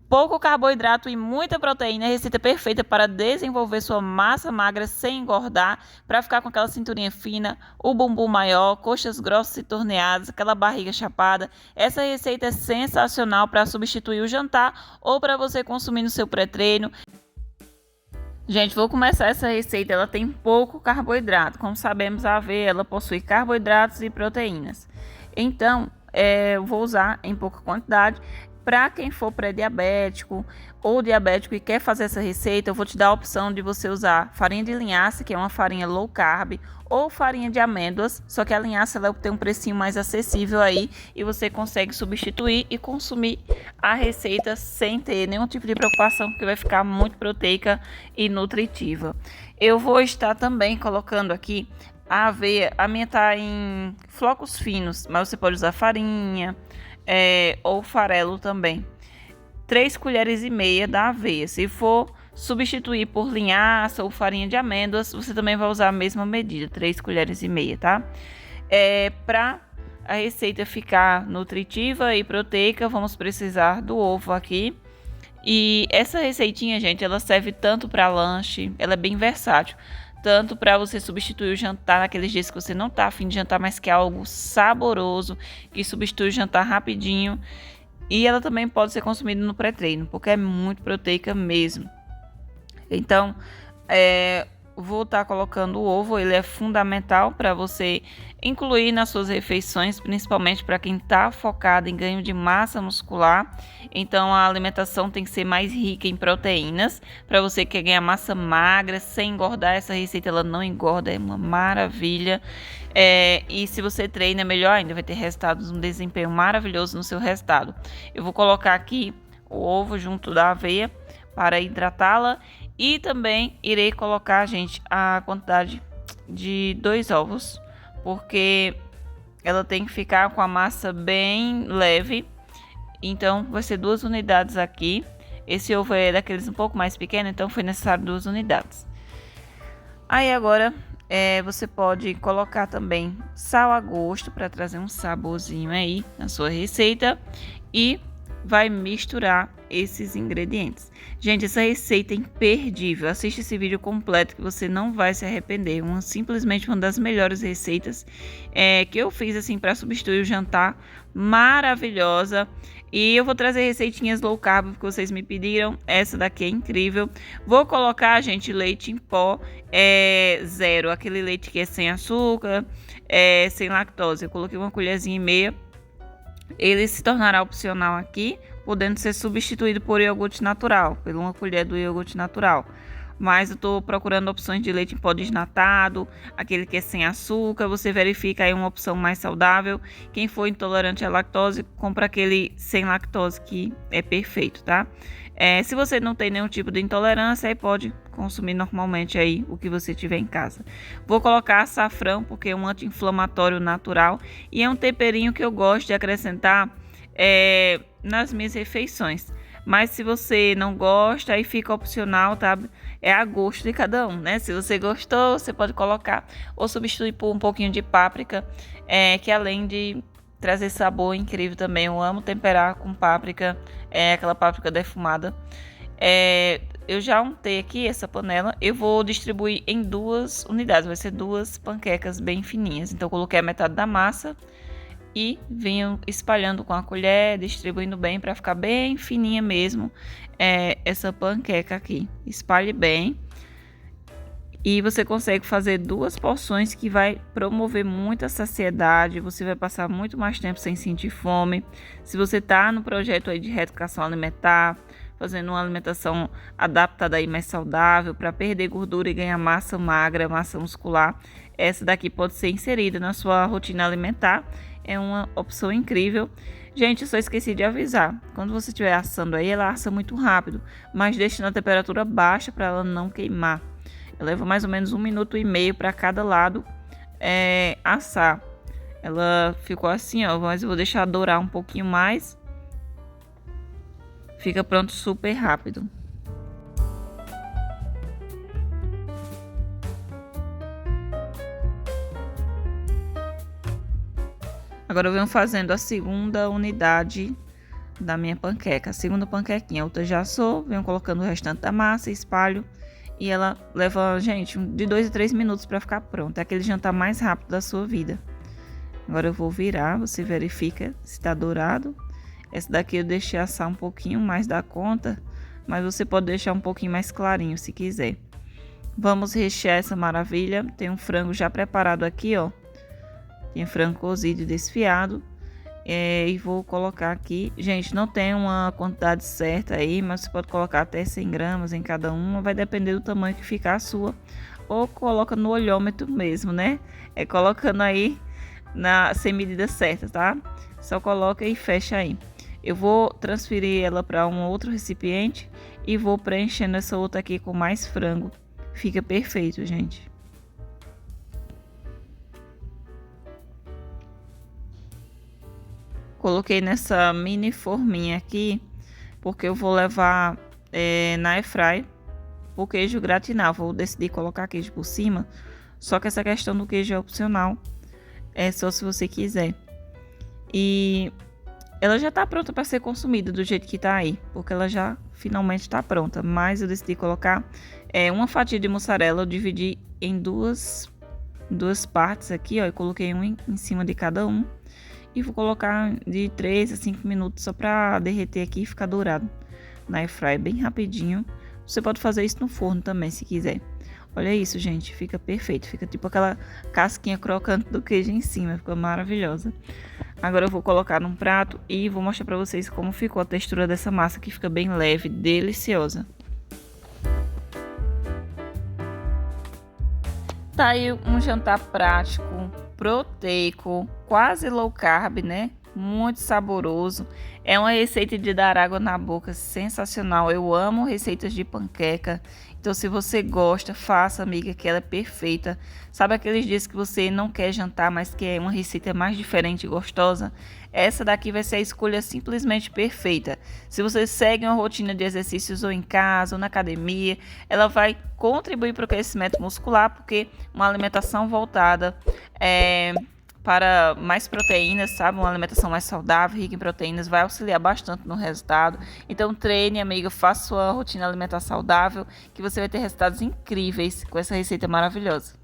Pouco carboidrato e muita proteína, receita perfeita para desenvolver sua massa magra sem engordar, para ficar com aquela cinturinha fina, o bumbum maior, coxas grossas e torneadas, aquela barriga chapada. Essa receita é sensacional para substituir o jantar ou para você consumir no seu pré-treino. Gente, vou começar essa receita, ela tem pouco carboidrato. Como sabemos, a aveia, ela possui carboidratos e proteínas. Então, eu vou usar em pouca quantidade. Para quem for pré-diabético ou diabético e quer fazer essa receita, eu vou te dar a opção de você usar farinha de linhaça, que é uma farinha low carb, ou farinha de amêndoas, só que a linhaça ela tem um precinho mais acessível aí e você consegue substituir e consumir a receita sem ter nenhum tipo de preocupação, porque vai ficar muito proteica e nutritiva. Eu vou estar também colocando aqui a aveia, a minha tá em flocos finos, mas você pode usar farinha, ou farelo também. 3 colheres e meia da aveia. Se for substituir por linhaça ou farinha de amêndoas, você também vai usar a mesma medida, 3 colheres e meia, tá? Para a receita ficar nutritiva e proteica, vamos precisar do ovo aqui. E essa receitinha, gente, ela serve tanto para lanche, ela é bem versátil. Tanto para você substituir o jantar naqueles dias que você não tá afim de jantar, mas que é algo saboroso, que substitui o jantar rapidinho. E ela também pode ser consumida no pré-treino, porque é muito proteica mesmo. Então, vou estar colocando o ovo, ele é fundamental para você incluir nas suas refeições, principalmente para quem está focado em ganho de massa muscular. Então a alimentação tem que ser mais rica em proteínas, para você que quer ganhar massa magra sem engordar. Essa receita ela não engorda, é uma maravilha. E se você treina, melhor ainda, vai ter resultados, um desempenho maravilhoso no seu resultado. Eu vou colocar aqui o ovo junto da aveia para hidratá-la. E também irei colocar, gente, a quantidade de 2 ovos, porque ela tem que ficar com a massa bem leve. Então, vai ser 2 unidades aqui. Esse ovo é daqueles um pouco mais pequeno, então foi necessário 2 unidades. Aí agora, você pode colocar também sal a gosto para trazer um saborzinho aí na sua receita. E vai misturar esses ingredientes. Gente, essa receita é imperdível. Assiste esse vídeo completo que você não vai se arrepender. Simplesmente uma das melhores receitas que eu fiz assim para substituir o jantar. Maravilhosa. E eu vou trazer receitinhas low carb porque vocês me pediram. Essa daqui é incrível. Vou colocar, gente, leite em pó zero. Aquele leite que é sem açúcar, sem lactose. Eu coloquei 1,5 colherzinha. Ele se tornará opcional aqui, podendo ser substituído por iogurte natural, por 1 colher do iogurte natural. Mas eu estou procurando opções de leite em pó desnatado, aquele que é sem açúcar. Você verifica aí uma opção mais saudável. Quem for intolerante à lactose, compra aquele sem lactose que é perfeito, tá? Se você não tem nenhum tipo de intolerância, aí pode consumir normalmente aí o que você tiver em casa. Vou colocar açafrão porque é um anti-inflamatório natural e é um temperinho que eu gosto de acrescentar nas minhas refeições. Mas se você não gosta, aí fica opcional, tá? É a gosto de cada um, né? Se você gostou, você pode colocar ou substituir por um pouquinho de páprica, que além de trazer sabor incrível também. Eu amo temperar com páprica, aquela páprica defumada. Eu já untei aqui essa panela. Eu vou distribuir em 2 unidades. Vai ser 2 panquecas bem fininhas. Então, eu coloquei a metade da massa e venho espalhando com a colher, distribuindo bem para ficar bem fininha mesmo essa panqueca aqui. Espalhe bem. E você consegue fazer 2 porções que vai promover muita saciedade. Você vai passar muito mais tempo sem sentir fome. Se você está no projeto aí de reeducação alimentar, fazendo uma alimentação adaptada aí mais saudável para perder gordura e ganhar massa magra, massa muscular, essa daqui pode ser inserida na sua rotina alimentar. É uma opção incrível. Gente, eu só esqueci de avisar. Quando você estiver assando aí, ela assa muito rápido, mas deixe na temperatura baixa para ela não queimar. Eu levo mais ou menos 1,5 minutos para cada lado assar. Ela ficou assim, ó, mas eu vou deixar dourar um pouquinho mais. Fica pronto super rápido. Agora eu venho fazendo a segunda unidade da minha panqueca. A segunda panquequinha, a outra já assou, venho colocando o restante da massa, espalho. E ela leva, gente, de 2 a 3 minutos para ficar pronta. É aquele jantar mais rápido da sua vida. Agora eu vou virar, você verifica se está dourado. Essa daqui eu deixei assar um pouquinho mais da conta, mas você pode deixar um pouquinho mais clarinho se quiser. Vamos rechear essa maravilha. Tem um frango já preparado aqui, ó. Tem frango cozido e desfiado. E vou colocar aqui, gente, não tem uma quantidade certa aí, mas você pode colocar até 100 gramas em cada uma, vai depender do tamanho que ficar a sua, ou coloca no olhômetro mesmo, né? Colocando aí sem medida certa, tá? Só coloca e fecha aí. Eu vou transferir ela para um outro recipiente e vou preenchendo essa outra aqui com mais frango. Fica perfeito, gente. Coloquei nessa mini forminha aqui, porque eu vou levar na airfry o queijo gratinar. Vou decidir colocar queijo por cima, só que essa questão do queijo é opcional, é só se você quiser. E ela já tá pronta para ser consumida do jeito que tá aí, porque ela já finalmente tá pronta. Mas eu decidi colocar uma fatia de mussarela, eu dividi em duas partes aqui, ó, e coloquei um em cima de cada um. E vou colocar de 3 a 5 minutos só para derreter aqui e ficar dourado na airfryer bem rapidinho. Você pode fazer isso no forno também se quiser. Olha isso, gente, fica perfeito, fica tipo aquela casquinha crocante do queijo em cima, fica maravilhosa. Agora eu vou colocar num prato e vou mostrar para vocês como ficou a textura dessa massa, que fica bem leve, deliciosa. Tá aí um jantar prático, proteico, quase low carb, né? Muito saboroso. É uma receita de dar água na boca sensacional. Eu amo receitas de panqueca. Então, se você gosta, faça, amiga, que ela é perfeita. Sabe aqueles dias que você não quer jantar, mas quer uma receita mais diferente e gostosa? Essa daqui vai ser a escolha simplesmente perfeita. Se você segue uma rotina de exercícios ou em casa ou na academia, ela vai contribuir para o crescimento muscular, porque uma alimentação voltada para mais proteínas, sabe? Uma alimentação mais saudável, rica em proteínas, vai auxiliar bastante no resultado. Então treine, amiga, faça sua rotina alimentar saudável, que você vai ter resultados incríveis com essa receita maravilhosa.